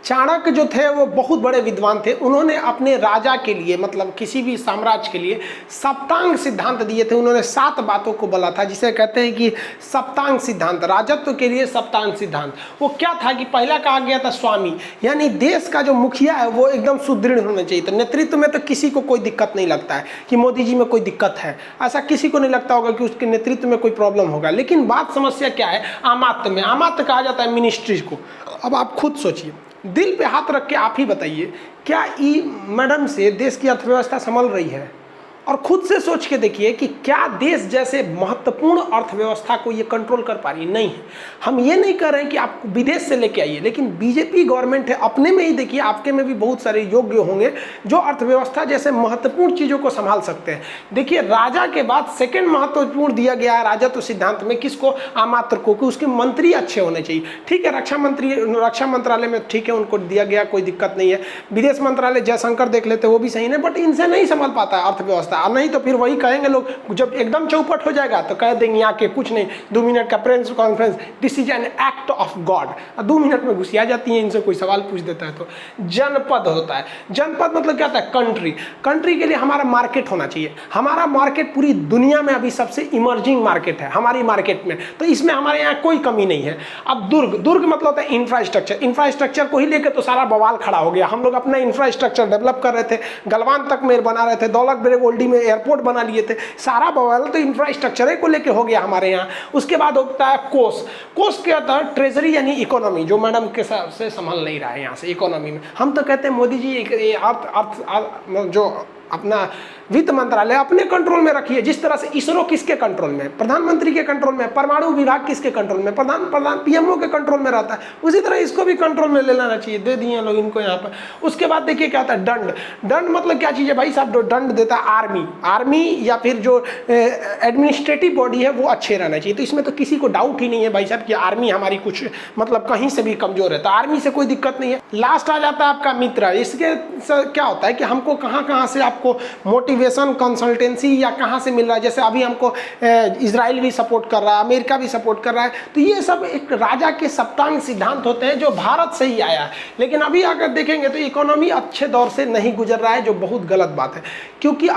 चाणक्य जो थे वो बहुत बड़े विद्वान थे। उन्होंने अपने राजा के लिए, मतलब किसी भी साम्राज्य के लिए सप्तांग सिद्धांत दिए थे। उन्होंने 7 बातों को बोला था, जिसे कहते हैं कि सप्तांग सिद्धांत, राजत्व के लिए सप्तांग सिद्धांत। वो क्या था कि पहला कहा गया था स्वामी, यानी देश का जो मुखिया है वो एकदम सुदृढ़ होना चाहिए। तो नेतृत्व में तो किसी को कोई दिक्कत नहीं लगता है कि मोदी जी में कोई दिक्कत है, ऐसा किसी को नहीं लगता होगा कि उसके नेतृत्व में कोई प्रॉब्लम होगा। लेकिन बात समस्या क्या है, अमात्य में। अमात्य कहा जाता है मिनिस्ट्रीज को। अब आप खुद सोचिए, दिल पे हाथ रख के आप ही बताइए, क्या ई मैडम से देश की अर्थव्यवस्था संभल रही है? और खुद से सोच के देखिए कि क्या देश जैसे महत्वपूर्ण अर्थव्यवस्था को ये कंट्रोल कर पा रही है? नहीं है। हम ये नहीं कर रहे हैं कि आप विदेश से लेके आइए, लेकिन बीजेपी गवर्नमेंट है, अपने में ही देखिए, आपके में भी बहुत सारे योग्य होंगे जो अर्थव्यवस्था जैसे महत्वपूर्ण चीज़ों को संभाल सकते हैं। देखिए, राजा के बाद सेकेंड महत्वपूर्ण दिया गया है राजत्व सिद्धांत में किसको? अमात्य को, कि उसके मंत्री अच्छे होने चाहिए। ठीक है, रक्षा मंत्रालय में ठीक है, उनको दिया गया, कोई दिक्कत नहीं है। विदेश मंत्रालय जयशंकर देख लेते, वो भी सही नहीं, बट इनसे नहीं संभाल पाता है अर्थव्यवस्था। नहीं तो फिर वही कहेंगे लोग, जब एकदम चौपट हो जाएगा तो कह देंगे यहाँ के कुछ नहीं, 2 मिनट का press conference, this is an act of God. 2 minute में घुसिया जाती है, इनसे कोई सवाल पूछ देता है तो। जनपद होता है, जनपद मतलब क्या होता है? कंट्री। कंट्री के लिए हमारा मार्केट होना चाहिए। हमारा मार्केट पूरी दुनिया में अभी सबसे इमर्जिंग मार्केट है हमारी मार्केट में, तो इसमें हमारे यहाँ कोई कमी नहीं है। अब दुर्ग, दुर्ग मतलब होता है इंफ्रास्ट्रक्चर। इंफ्रास्ट्रक्चर को ही लेकर तो सारा बवाल खड़ा हो गया। हम लोग अपना इंफ्रास्ट्रक्चर डेवलप कर रहे थे, गलवान तक में बना रहे थे, दौलत बेग ओल्डी में एयरपोर्ट बना लिए थे, सारा बवाल तो इंफ्रास्ट्रक्चर को लेके हो गया हमारे यहाँ। उसके बाद होता है कोष। कोष क्या होता है? ट्रेजरी, यानी इकोनॉमी, जो मैडम के हिसाब से संभल नहीं रहा है यहाँ से इकोनॉमी में। हम तो कहते हैं मोदी जी जो अपना वित्त मंत्रालय अपने कंट्रोल में रखिए। जिस तरह से इसरो किसके कंट्रोल में? प्रधानमंत्री के कंट्रोल में। परमाणु विभाग किसके कंट्रोल में? प्रधान पीएमओ के कंट्रोल में रहता है। उसी तरह इसको भी कंट्रोल में ले लेना चाहिए। दे दिए लोग इनको यहाँ पर। उसके बाद देखिए क्या होता है? दंड। दंड मतलब क्या चीज़ है भाई साहब? जो दंड देता है आर्मी, आर्मी या फिर जो एडमिनिस्ट्रेटिव बॉडी है वो अच्छे रहना चाहिए। तो इसमें तो किसी को डाउट ही नहीं है भाई साहब कि आर्मी हमारी कुछ मतलब कहीं से भी कमजोर है, तो आर्मी से कोई दिक्कत नहीं है। लास्ट आ जाता है आपका मित्र। इसके क्या होता है कि हमको कहाँ से आपको मोटिवेशन, कंसल्टेंसी या कहाँ से मिल रहा है। जैसे अभी हमको इजराइल भी सपोर्ट कर रहा है, अमेरिका भी सपोर्ट कर रहा है। तो ये सब एक राजा के सप्तांग सिद्धांत होते हैं जो भारत से ही आया है। लेकिन अभी अगर देखेंगे तो इकोनॉमी अच्छे दौर से नहीं गुजर रहा है, जो बहुत गलत बात है। क्योंकि